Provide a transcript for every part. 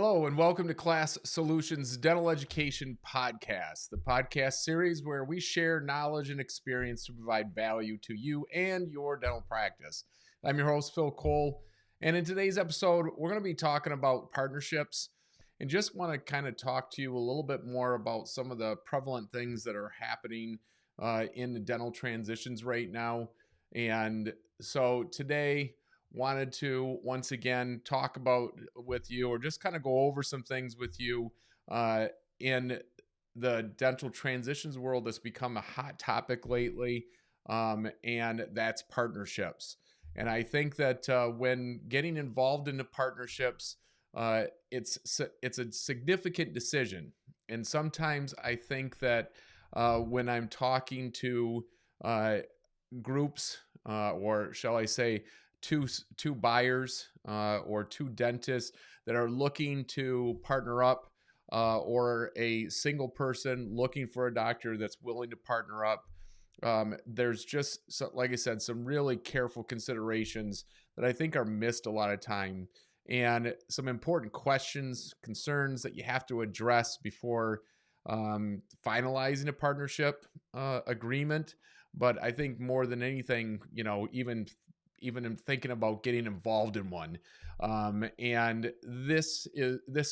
Hello, and welcome to KLAS Solutions Dental Education Podcast, the podcast series where we share knowledge and experience to provide value to you and your dental practice. I'm your host, Phil Cole, and in today's episode, we're going to be talking about partnerships and just want to kind of talk to you a little bit more about some of the prevalent things that are happening in the dental transitions right now. And so today, wanted to once again talk about with you or just kind of go over some things with you in the dental transitions world that's become a hot topic lately, and that's partnerships. And I think that when getting involved into partnerships, it's a significant decision. And sometimes I think that when I'm talking to groups, or shall I say, two buyers or two dentists that are looking to partner up, or a single person looking for a doctor that's willing to partner up. There's just, like I said, some really careful considerations that I think are missed a lot of time, and some important questions, concerns that you have to address before finalizing a partnership agreement. But I think more than anything, even in thinking about getting involved in one. And this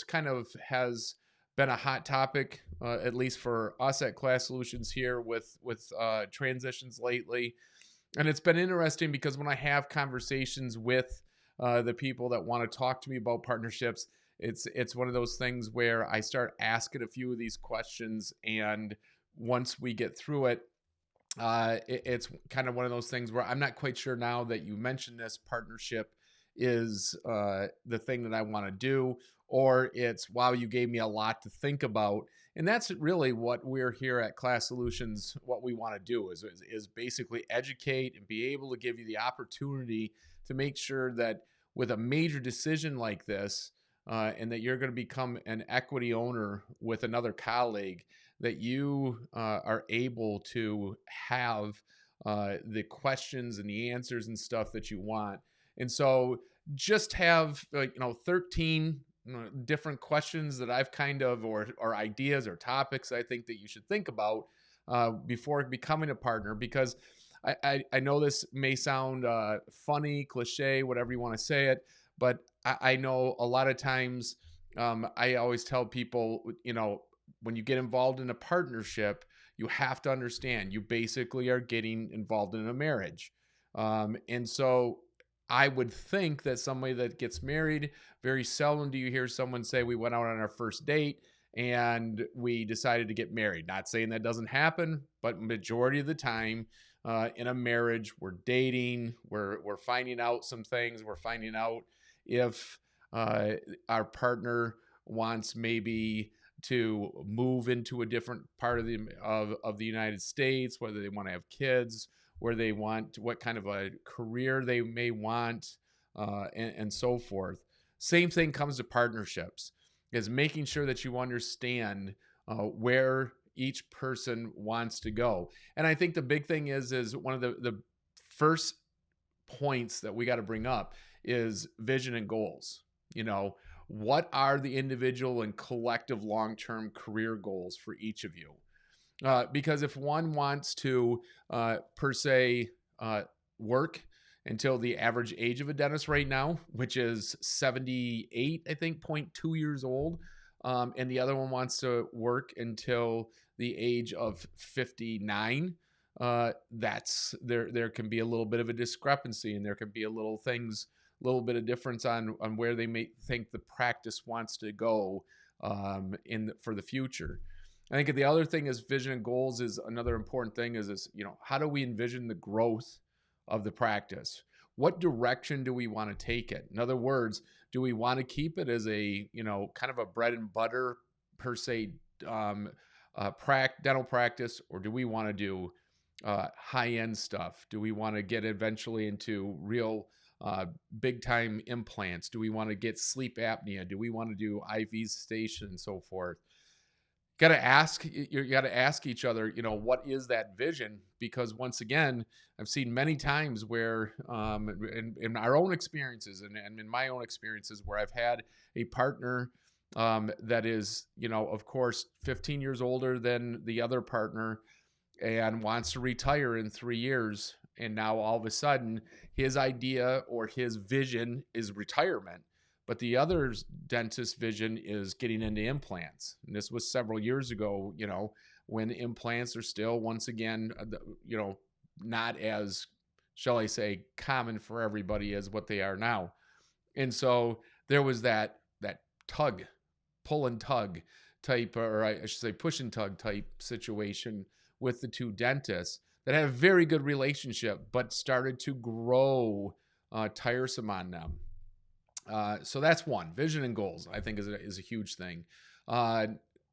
kind of has been a hot topic, at least for us at KLAS Solutions here with transitions lately. And it's been interesting because when I have conversations with the people that want to talk to me about partnerships, it's one of those things where I start asking a few of these questions, and once we get through it, it's kind of one of those things where I'm not quite sure now that you mentioned this partnership is the thing that I want to do, or it's, wow, you gave me a lot to think about. And that's really what we're here at KLAS Solutions. What we want to do is basically educate and be able to give you the opportunity to make sure that with a major decision like this, and that you're going to become an equity owner with another colleague, that you are able to have the questions and the answers and stuff that you want. And so just have 13 different questions that I've kind of, or ideas or topics I think that you should think about before becoming a partner, because I know this may sound funny, cliche, whatever you want to say it, but I know a lot of times I always tell people, when you get involved in a partnership, you have to understand you basically are getting involved in a marriage. And so I would think that somebody that gets married, very seldom do you hear someone say, we went out on our first date and we decided to get married. Not saying that doesn't happen, but majority of the time in a marriage, we're dating, we're finding out some things, we're finding out if our partner wants maybe to move into a different part of the United States, whether they want to have kids, where they want, what kind of a career they may want, and so forth. Same thing comes to partnerships, is making sure that you understand where each person wants to go. And I think the big thing is one of the first points that we got to bring up is vision and goals. What are the individual and collective long-term career goals for each of you? Because if one wants to, per se, work until the average age of a dentist right now, which is 78, I think, 0.2 years old, and the other one wants to work until the age of 59, there can be a little bit of a discrepancy, and there can be a little bit of difference on where they may think the practice wants to go for the future. I think the other thing is vision and goals is another important thing is how do we envision the growth of the practice? What direction do we want to take it? In other words, do we want to keep it as a, kind of a bread and butter per se dental practice, or do we want to do high-end stuff? Do we want to get eventually into real big time implants? Do we want to get sleep apnea? Do we want to do IV station and so forth? You got to ask each other, what is that vision? Because once again, I've seen many times where in our own experiences and in my own experiences where I've had a partner that is, of course, 15 years older than the other partner and wants to retire in 3 years. And now all of a sudden, his idea or his vision is retirement. But the other dentist's vision is getting into implants. And this was several years ago, when implants are still, once again, not as, shall I say, common for everybody as what they are now. And so there was that tug, pull and tug type, or I should say push and tug type situation with the two dentists that had a very good relationship, but started to grow tiresome on them. So that's one. Vision and goals, I think, is a huge thing.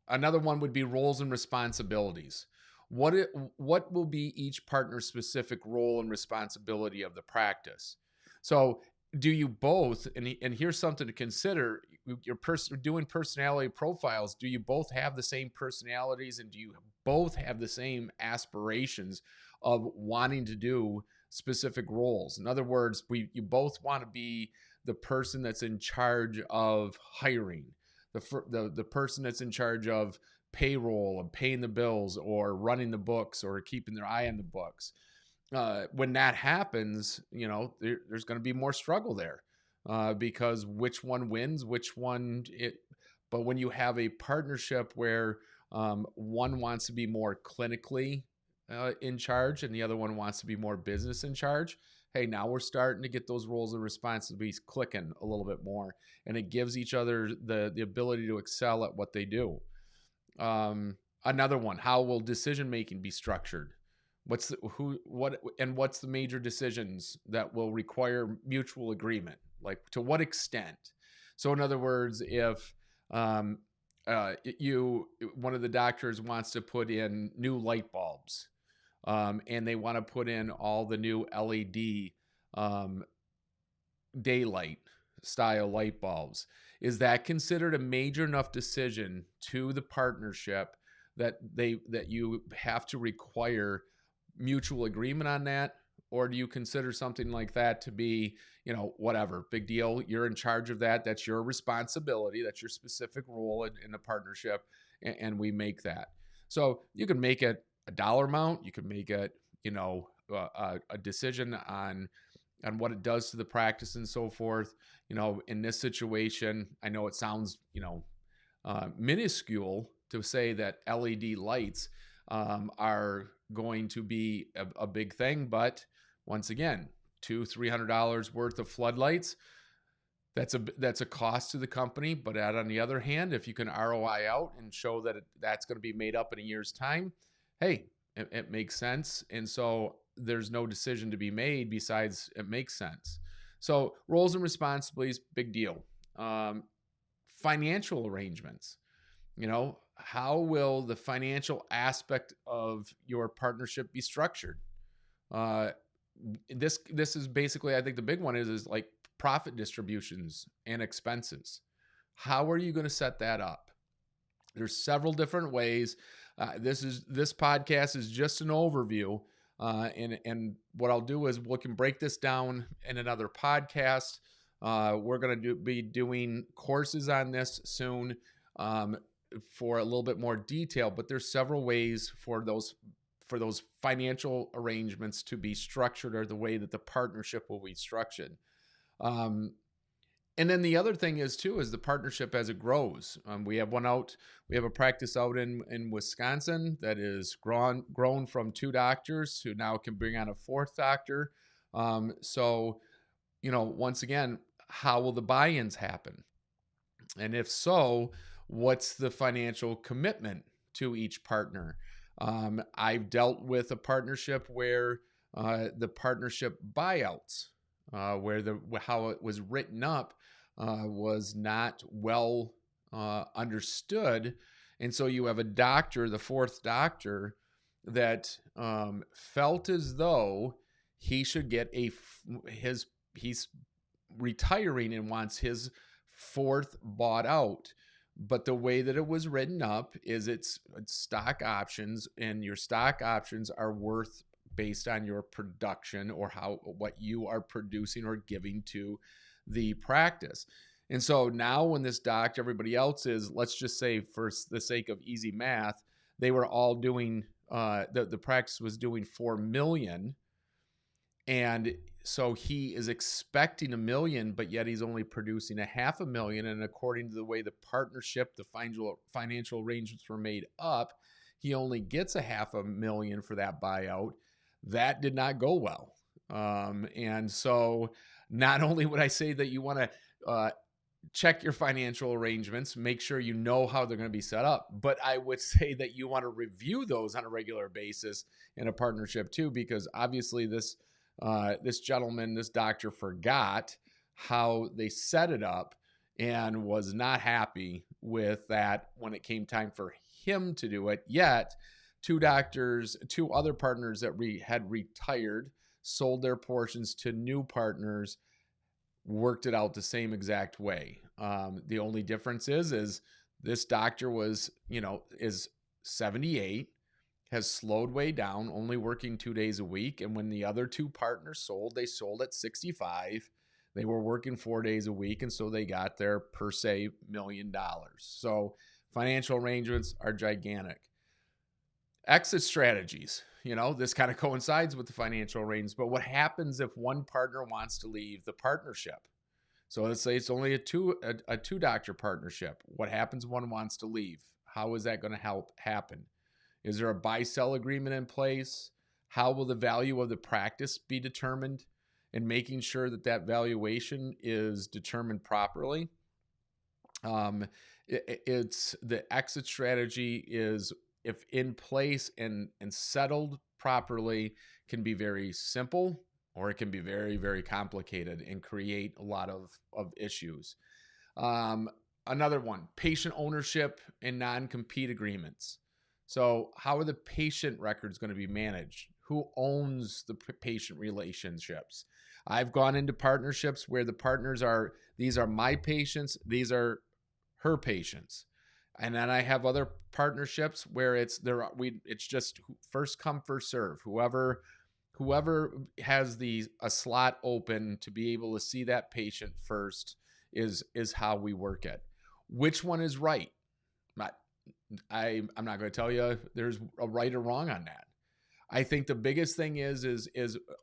Another one would be roles and responsibilities. What will be each partner's specific role and responsibility of the practice? So do you both, and here's something to consider, you're doing personality profiles, do you both have the same personalities, and do you both have the same aspirations of wanting to do specific roles? In other words, you both want to be the person that's in charge of hiring, the person that's in charge of payroll and paying the bills or running the books or keeping their eye on the books. When that happens, there's going to be more struggle there because which one wins, but when you have a partnership where one wants to be more clinically in charge and the other one wants to be more business in charge, hey, now we're starting to get those roles and responsibilities clicking a little bit more, and it gives each other the ability to excel at what they do. Another one, how will decision making be structured? What's the major decisions that will require mutual agreement? Like, to what extent? So in other words, if one of the doctors wants to put in new light bulbs, and they want to put in all the new LED daylight style light bulbs, is that considered a major enough decision to the partnership that you have to require mutual agreement on that? Or do you consider something like that to be, whatever, big deal, you're in charge of that, that's your responsibility, that's your specific role in the partnership, and we make that? So you can make it a dollar amount, you can make it, a decision on what it does to the practice and so forth. In this situation, I know it sounds, minuscule to say that LED lights are going to be a big thing, but once again, $200-$300 worth of floodlights, that's a cost to the company. But on the other hand, if you can ROI out and show that that's going to be made up in a year's time, hey, it makes sense. And so there's no decision to be made besides it makes sense. So roles and responsibilities, big deal. Financial arrangements, how will the financial aspect of your partnership be structured? This is basically, I think the big one is like profit distributions and expenses. How are you going to set that up? There's several different ways. This podcast is just an overview. And what I'll do is we can break this down in another podcast. We're going to be doing courses on this soon for a little bit more detail, but there's several ways for those financial arrangements to be structured, or the way that the partnership will be structured. And then the other thing is the partnership as it grows. We have a practice out in Wisconsin that is grown from 2 doctors who now can bring on a 4th doctor. So, once again, how will the buy-ins happen? And if so, what's the financial commitment to each partner? I've dealt with a partnership where the partnership buyouts, where how it was written up was not well understood. And so you have a doctor, the 4th doctor, that felt as though he should get he's retiring and wants his 4th bought out. But the way that it was written up is it's stock options, and your stock options are worth based on your production or what you are producing or giving to the practice. And so now when this doctor, everybody else is, let's just say for the sake of easy math, they were all doing, the practice was doing 4 million. And so he is expecting 1 million, but yet he's only producing 500,000. And according to the way the partnership, the financial arrangements were made up, he only gets 500,000 for that buyout. That did not go well. And so not only would I say that you want to check your financial arrangements, make sure you know how they're going to be set up, but I would say that you want to review those on a regular basis in a partnership too, because obviously this gentleman, this doctor, forgot how they set it up and was not happy with that when it came time for him to do it. Yet two other partners that had retired, sold their portions to new partners, worked it out the same exact way. The only difference is this doctor is 78, has slowed way down, only working 2 days a week. And when the other two partners sold, they sold at 65. They were working 4 days a week. And so they got their per se $1 million. So financial arrangements are gigantic. Exit strategies, this kind of coincides with the financial arrangements, but what happens if one partner wants to leave the partnership? So let's say it's only a two doctor partnership. What happens if one wants to leave? How is that going to happen? Is there a buy-sell agreement in place? How will the value of the practice be determined? And making sure that valuation is determined properly. It's the exit strategy is, if in place and settled properly, can be very simple, or it can be very, very complicated and create a lot of issues. Another one, patient ownership and non-compete agreements. So how are the patient records going to be managed? Who owns the patient relationships? I've gone into partnerships where the partners these are my patients, these are her patients. And then I have other partnerships where it's just first come, first serve. Whoever has a slot open to be able to see that patient first is how we work it. Which one is right? I'm not going to tell you there's a right or wrong on that. I think the biggest thing is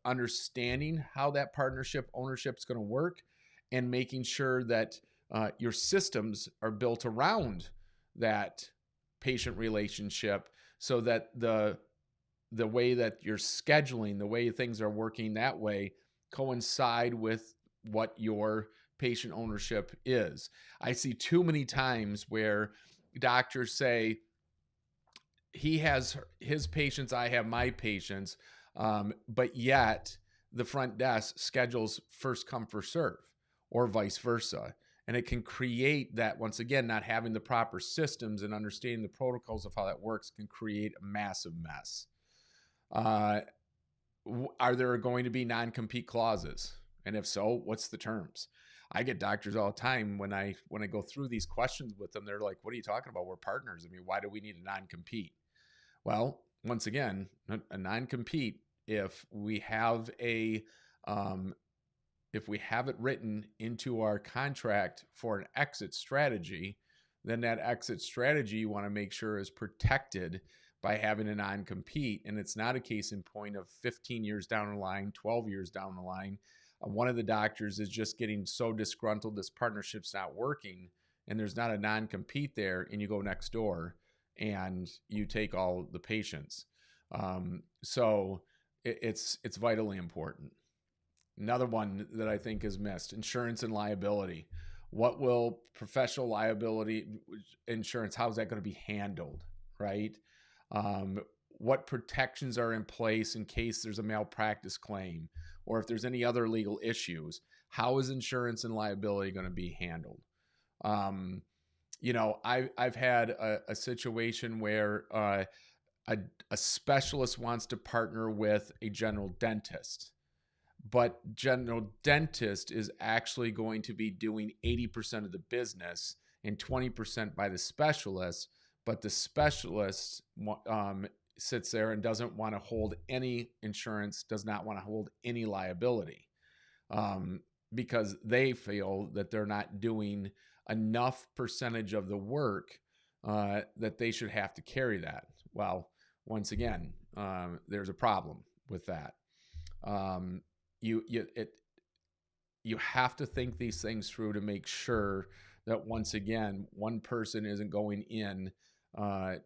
understanding how that partnership ownership is going to work, and making sure that your systems are built around that patient relationship, so that the way that you're scheduling, the way things are working that way, coincide with what your patient ownership is. I see too many times where doctors say, he has his patients, I have my patients, but yet the front desk schedules first come, first serve, or vice versa. And it can create that, once again, not having the proper systems and understanding the protocols of how that works can create a massive mess. Are there going to be non-compete clauses? And if so, what's the terms? I get doctors all the time when I go through these questions with them, they're like, what are you talking about? We're partners. I mean, why do we need a non-compete? Well, once again, a non-compete, if we have it written into our contract for an exit strategy, then that exit strategy you want to make sure is protected by having a non-compete. And it's not a case in point of 15 years down the line, 12 years down the line. One of the doctors is just getting so disgruntled, this partnership's not working, and there's not a non-compete there, and you go next door and you take all the patients. So it's vitally important. Another one that I think is missed, insurance and liability. What will professional liability insurance, how is that going to be handled, right? What protections are in place in case there's a malpractice claim, or if there's any other legal issues? How is insurance and liability going to be handled? I've had a situation where a specialist wants to partner with a general dentist, but general dentist is actually going to be doing 80% of the business and 20% by the specialist, but the specialist sits there and doesn't want to hold any insurance, does not want to hold any liability. because they feel that they're not doing enough percentage of the work that they should have to carry that. Well, once again, there's a problem with that. Um, you you it you have to think these things through to make sure that, once again, one person isn't going in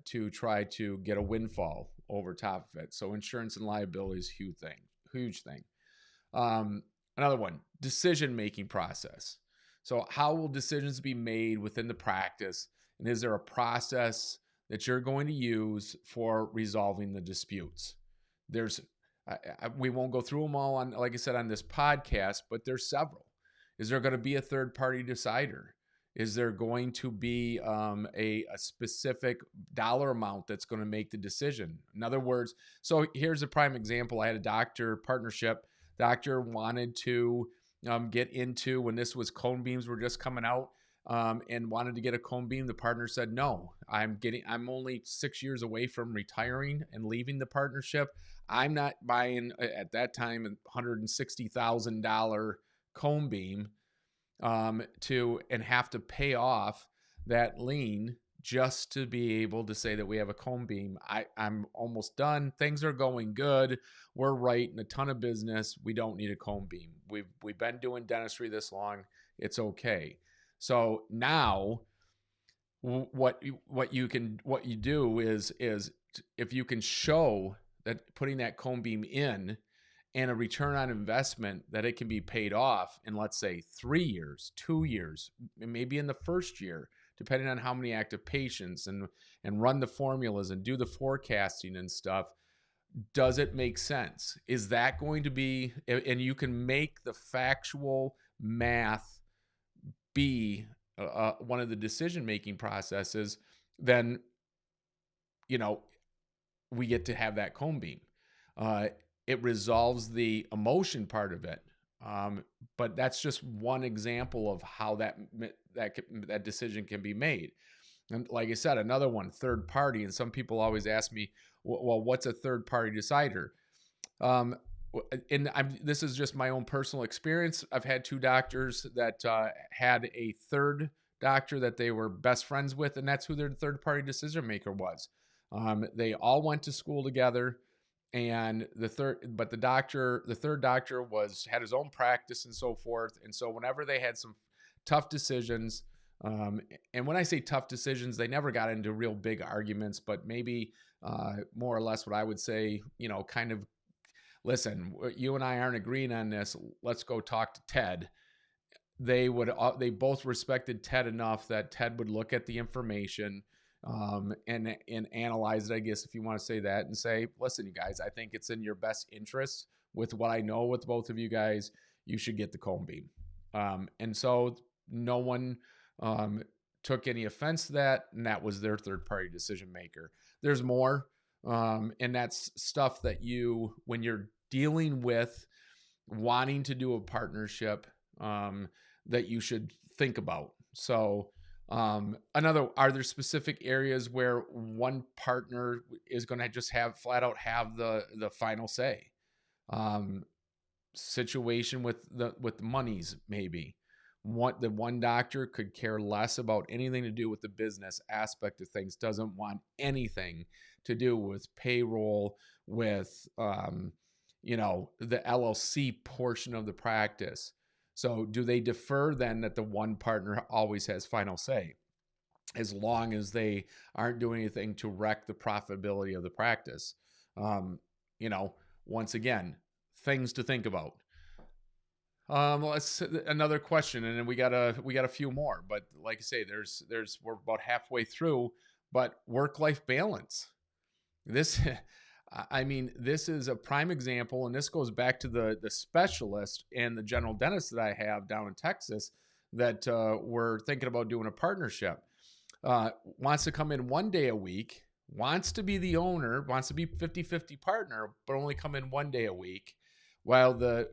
to try to get a windfall over top of it. So insurance and liability is a huge thing. Um, Another one, decision-making process. So how will decisions be made within the practice? And is there a process that you're going to use for resolving the disputes? There's, we won't go through them all on, like I said, on this podcast, but there's several. Is there going to be a third-party decider? Is there going to be a specific dollar amount that's going to make the decision? In other words, so here's a prime example. I had a doctor partnership. Doctor wanted to get into, when this was cone beams were just coming out, and wanted to get a cone beam. The partner said, no, I'm only 6 years away from retiring and leaving the partnership. I'm not buying, at that time, $160,000 cone beam and have to pay off that lien just to be able to say that we have a cone beam. I'm almost done. Things are going good. We're writing a ton of business. We don't need a cone beam. We've been doing dentistry this long. It's okay. So now what you do is if you can show that putting that cone beam in and a return on investment, that it can be paid off in, let's say, 3 years, 2 years, maybe in the first year, depending on how many active patients, and run the formulas and do the forecasting and stuff. Does it make sense? Is that going to be, and you can make the factual math be one of the decision-making processes, then, we get to have that cone beam. It resolves the emotion part of it. But that's just one example of how that decision can be made. And like I said, another one, third party. And some people always ask me, well, what's a third party decider? This is just my own personal experience. I've had 2 doctors that had a third doctor that they were best friends with, and that's who their third party decision maker was. They all went to school together. And the third doctor had his own practice and so forth. And so whenever they had some tough decisions, and when I say tough decisions, they never got into real big arguments, but maybe more or less what I would say, kind of, listen, you and I aren't agreeing on this. Let's go talk to Ted. They both respected Ted enough that Ted would look at the information, and analyze it, I guess, if you want to say that, and say, listen, you guys, I think it's in your best interest, with what I know with both of you guys, you should get the cone beam. And so no one took any offense to that, and that was their third party decision maker. There's more, and that's stuff that when you're dealing with wanting to do a partnership, that you should think about. So are there specific areas where one partner is going to just flat out have the final say? Situation with the monies, maybe. The one doctor could care less about anything to do with the business aspect of things, doesn't want anything to do with payroll, with the LLC portion of the practice. So do they defer then that the one partner always has final say, as long as they aren't doing anything to wreck the profitability of the practice? Once again, things to think about. Another question, and then we got a few more, but like I say, we're about halfway through. But work-life balance. This is a prime example, and this goes back to the specialist and the general dentist that I have down in Texas that we're thinking about doing a partnership. Wants to come in 1 day a week, wants to be the owner, wants to be 50-50 partner, but only come in 1 day a week, while the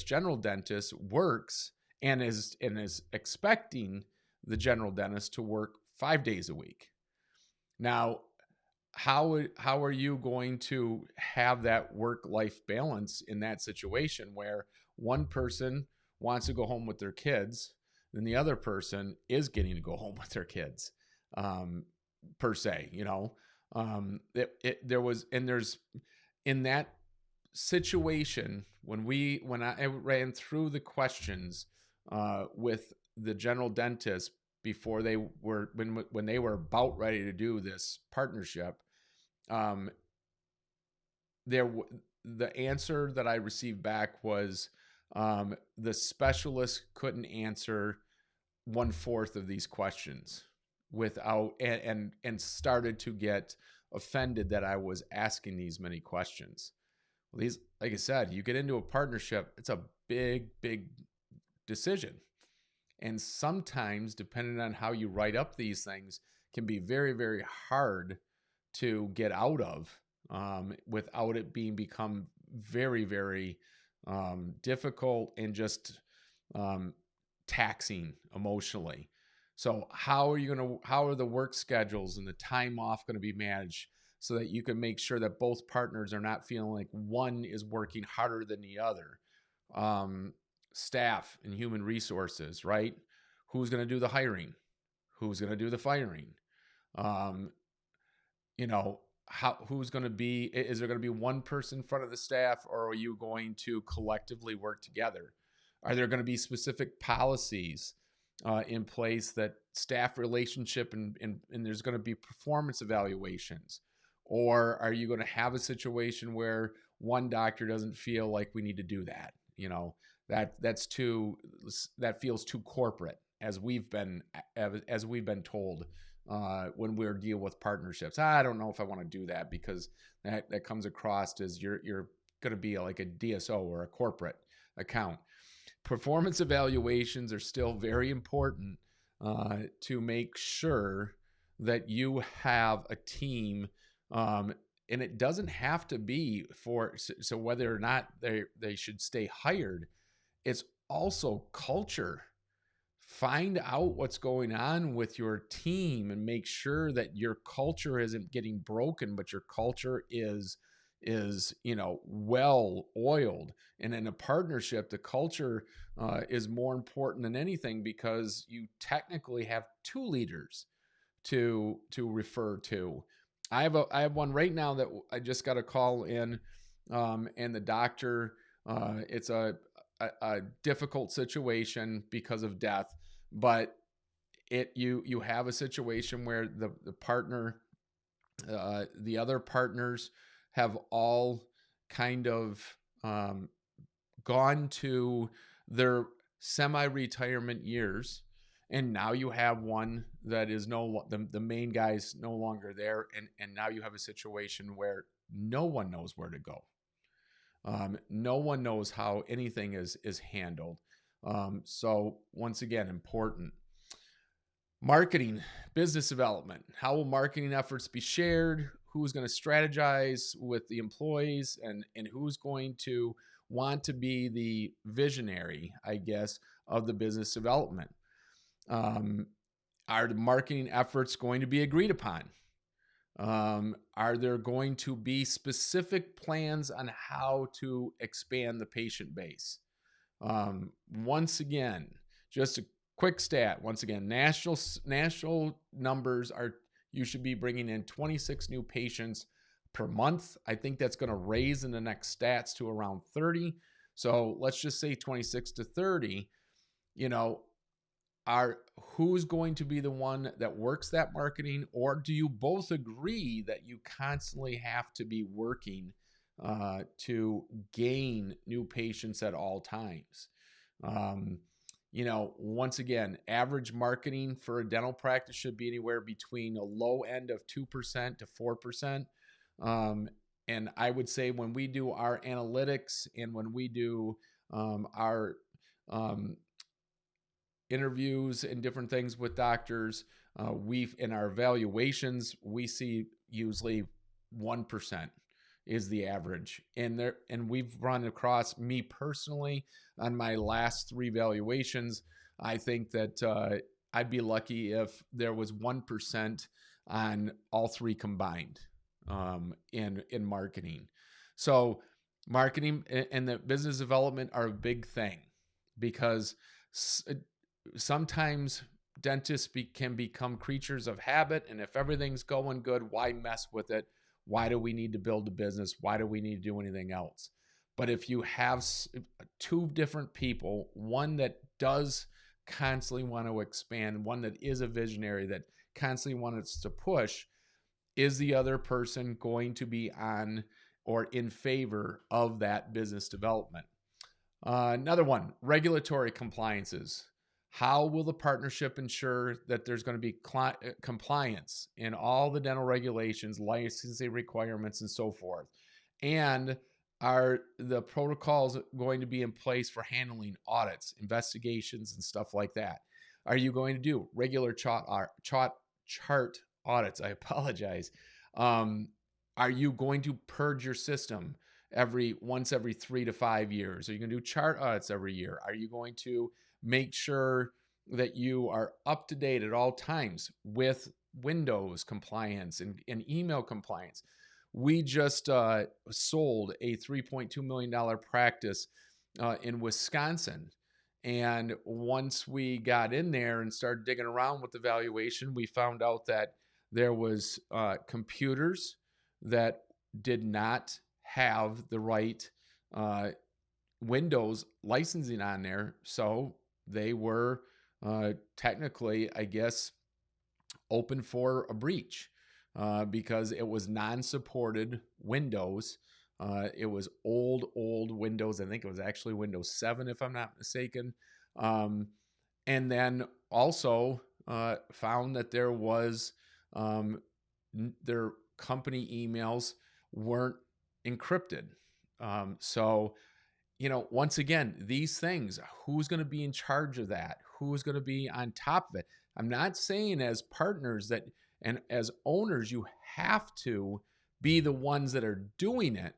general dentist works and is expecting the general dentist to work 5 days a week. Now, how are you going to have that work-life balance in that situation where one person wants to go home with their kids, then the other person is getting to go home with their kids, per se. There's in that situation when I ran through the questions with the general dentist before they were when they were about ready to do this partnership, the answer that I received back was the specialist couldn't answer 1/4 of these questions without and started to get offended that I was asking these many questions. Well, these, like I said, you get into a partnership, it's a big decision. And sometimes, depending on how you write up these things, can be very, very hard to get out of without it become very, very difficult and just taxing emotionally. So how are the work schedules and the time off going to be managed so that you can make sure that both partners are not feeling like one is working harder than the other? Staff and human resources, right? Who's going to do the hiring? Who's going to do the firing? Who's going to be, is there going to be one person in front of the staff, or are you going to collectively work together? Are there going to be specific policies in place that staff relationship and there's going to be performance evaluations? Or are you going to have a situation where one doctor doesn't feel like we need to do that? That feels too corporate, as we've been told when we're dealing with partnerships. I don't know if I want to do that, because that comes across as you're going to be like a DSO or a corporate account. Performance evaluations are still very important to make sure that you have a team, and it doesn't have to be so whether or not they should stay hired. It's also culture. Find out what's going on with your team and make sure that your culture isn't getting broken, but your culture is well oiled. And in a partnership, the culture is more important than anything, because you technically have two leaders to refer to. I have one right now that I just got a call in, and the doctor, it's a difficult situation because of death, but you have a situation where the partner, the other partners have all kind of gone to their semi-retirement years, and now you have one that is the main guy's no longer there, and now you have a situation where no one knows where to go. No one knows how anything is handled. So once again, important. Marketing, business development. How will marketing efforts be shared? Who's going to strategize with the employees, and who's going to want to be the visionary, I guess, of the business development? Are the marketing efforts going to be agreed upon? Are there going to be specific plans on how to expand the patient base? Once again, just a quick stat. Once again, national numbers are, you should be bringing in 26 new patients per month. I think that's going to raise in the next stats to around 30. So let's just say 26 to 30. Who's going to be the one that works that marketing, or do you both agree that you constantly have to be working to gain new patients at all times? Once again, average marketing for a dental practice should be anywhere between a low end of 2% to 4%. And I would say when we do our analytics and when we do our interviews and different things with doctors, in our evaluations, we see usually 1% is the average. And we've run across, me personally, on my last 3 evaluations, I think that I'd be lucky if there was 1% on all 3 combined in marketing. So marketing and the business development are a big thing. because sometimes dentists can become creatures of habit. And if everything's going good, why mess with it? Why do we need to build a business? Why do we need to do anything else? But if you have two different people, one that does constantly want to expand, one that is a visionary that constantly wants to push, is the other person going to be on or in favor of that business development? Another one, regulatory compliances. How will the partnership ensure that there's going to be compliance in all the dental regulations, licensing requirements, and so forth? And are the protocols going to be in place for handling audits, investigations, and stuff like that? Are you going to do regular chart audits? I apologize. Are you going to purge your system once every 3 to 5 years? Are you going to do chart audits every year? Are you going to make sure that you are up to date at all times with Windows compliance and email compliance? We just sold a $3.2 million practice in Wisconsin. And once we got in there and started digging around with the valuation, we found out that there was computers that did not have the right Windows licensing on there. So they were technically, I guess, open for a breach because it was non-supported Windows. It was old Windows. I think it was actually Windows 7, if I'm not mistaken. And then also found that there was their company emails weren't encrypted. So, once again, these things, who's going to be in charge of that? Who's going to be on top of it? I'm not saying as partners that, and as owners, you have to be the ones that are doing it,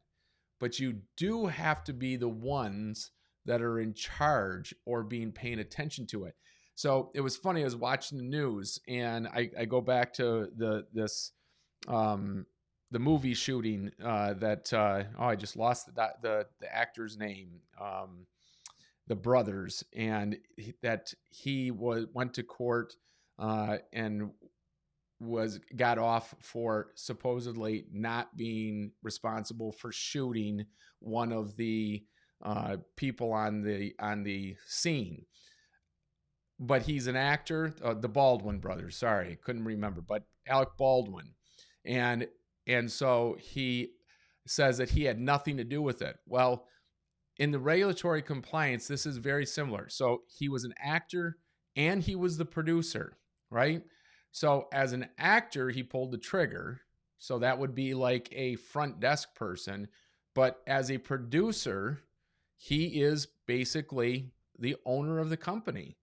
but you do have to be the ones that are in charge or paying attention to it. So it was funny. I was watching the news, and I go back to the movie shooting that I just lost the actor's name, the brothers, and that he went to court and got off for supposedly not being responsible for shooting one of the people on the scene. But he's an actor, the Baldwin brothers. Sorry, couldn't remember, but Alec Baldwin, and so he says that he had nothing to do with it. Well, in the regulatory compliance, this is very similar. So he was an actor and he was the producer, right? So as an actor, he pulled the trigger. So that would be like a front desk person. But as a producer, he is basically the owner of the company.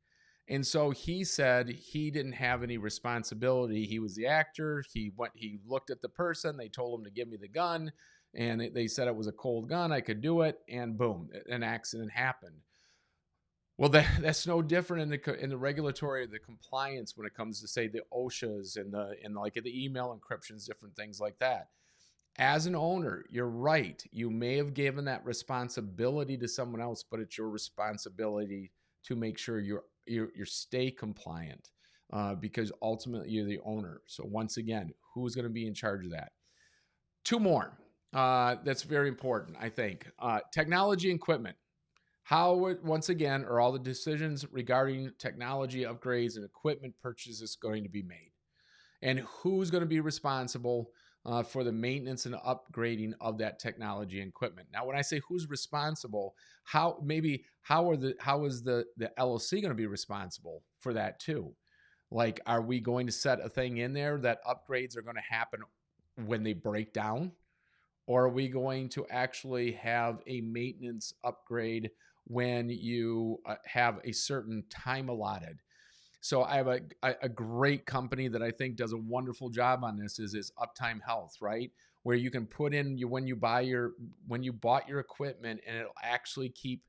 And so he said he didn't have any responsibility. He was the actor. He looked at the person. They told him to give me the gun. And they said it was a cold gun. I could do it. And boom, an accident happened. Well, that's no different in the regulatory, the compliance when it comes to, say, the OSHAs and the email encryptions, different things like that. As an owner, you're right. You may have given that responsibility to someone else, but it's your responsibility to make sure you stay compliant because ultimately you're the owner. So once again, who's going to be in charge of that? Two more. That's very important, I think. Technology and equipment. How, once again, are all the decisions regarding technology upgrades and equipment purchases going to be made? And who's going to be responsible for the maintenance and upgrading of that technology and equipment? Now, when I say who's responsible, how is the LLC going to be responsible for that too? Like, are we going to set a thing in there that upgrades are going to happen when they break down? Or are we going to actually have a maintenance upgrade when you have a certain time allotted? So I have a great company that I think does a wonderful job on this is Uptime Health, right? Where you can put in when you bought your equipment, and it'll actually keep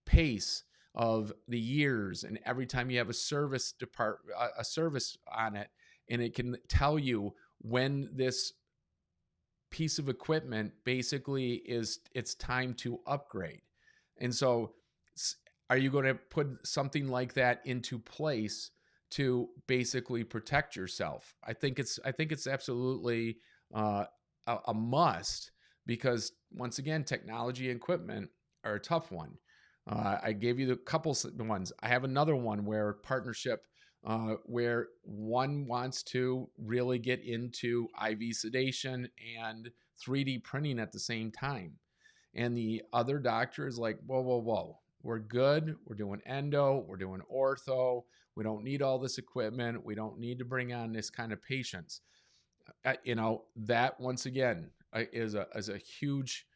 pace of the years, and every time you have a service on it, and it can tell you when this piece of equipment basically it's time to upgrade. And so are you going to put something like that into place to basically protect yourself? I think it's absolutely a must, because once again, technology and equipment are a tough one. I gave you the couple ones. I have another one where partnership, where one wants to really get into IV sedation and 3D printing at the same time. And the other doctor is like, whoa, whoa, whoa. We're good. We're doing endo. We're doing ortho. We don't need all this equipment. We don't need to bring on this kind of patients. That once again is a huge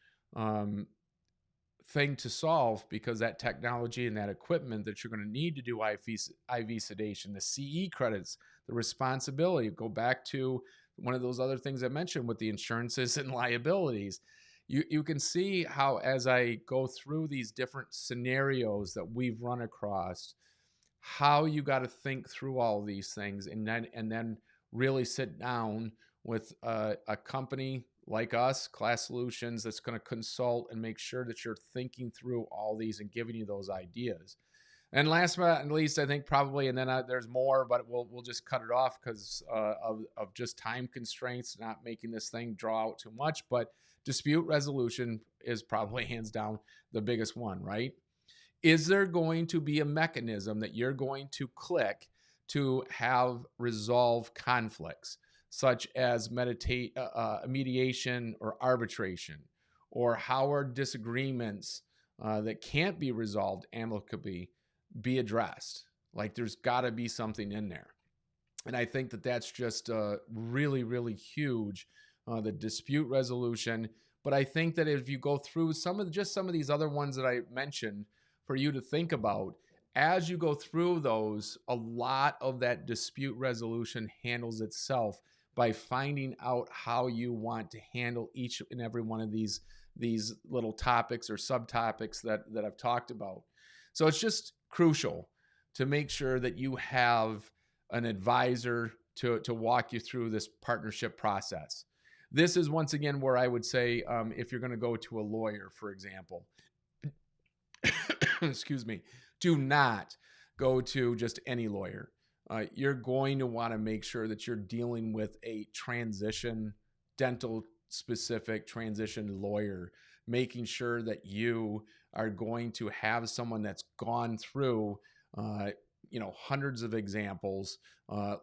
thing to solve, because that technology and that equipment that you're going to need to do IV sedation, the CE credits, the responsibility, go back to one of those other things I mentioned with the insurances and liabilities. You can see how, as I go through these different scenarios that we've run across, how you got to think through all of these things, and then really sit down with a company like us, KLAS Solutions, that's going to consult and make sure that you're thinking through all these and giving you those ideas. And last but not least, I think probably, and then there's more, but we'll just cut it off because of just time constraints, not making this thing draw out too much. But dispute resolution is probably hands down the biggest one, right? Is there going to be a mechanism that you're going to click to have resolve conflicts, such as mediation or arbitration? Or how are disagreements that can't be resolved amicably be addressed? Like, there's got to be something in there. And I think that that's just really, really huge, the dispute resolution. But I think that if you go through some of these other ones that I mentioned for you to think about, as you go through those, a lot of that dispute resolution handles itself by finding out how you want to handle each and every one of these little topics or subtopics that I've talked about. So it's just crucial to make sure that you have an advisor to walk you through this partnership process. This is, once again, where I would say, if you're going to go to a lawyer, for example, excuse me, do not go to just any lawyer. You're going to want to make sure that you're dealing with a dental specific transition lawyer, making sure that you are going to have someone that's gone through hundreds of examples,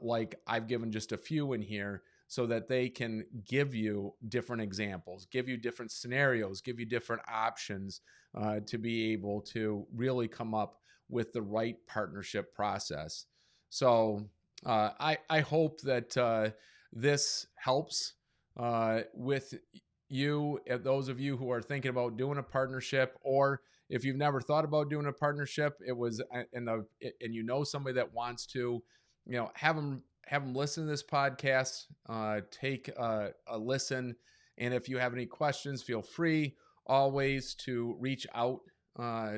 like I've given just a few in here, so that they can give you different examples, give you different scenarios, give you different options to be able to really come up with the right partnership process. So I hope that this helps with you, those of you who are thinking about doing a partnership, or if you've never thought about doing a partnership, and you know somebody that wants to, have them listen to this podcast, take a listen. And if you have any questions, feel free always to reach out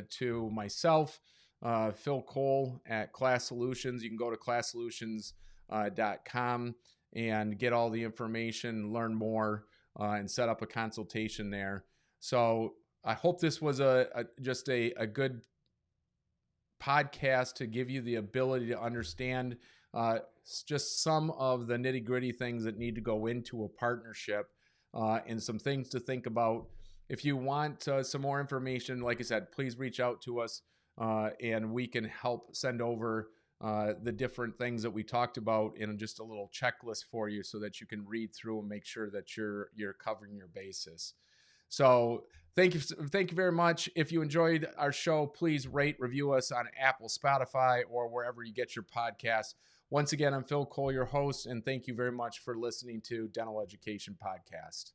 to myself, Phil Cole at KLAS Solutions. You can go to KLASSolutions.com and get all the information, learn more, and set up a consultation there. So I hope this was just a good podcast to give you the ability to understand just some of the nitty-gritty things that need to go into a partnership, and some things to think about. If you want some more information, like I said, please reach out to us, and we can help send over the different things that we talked about in just a little checklist for you, so that you can read through and make sure that you're covering your bases. So thank you very much. If you enjoyed our show, please rate, review us on Apple, Spotify, or wherever you get your podcasts. Once again, I'm Phil Cole, your host, and thank you very much for listening to Dental Education Podcast.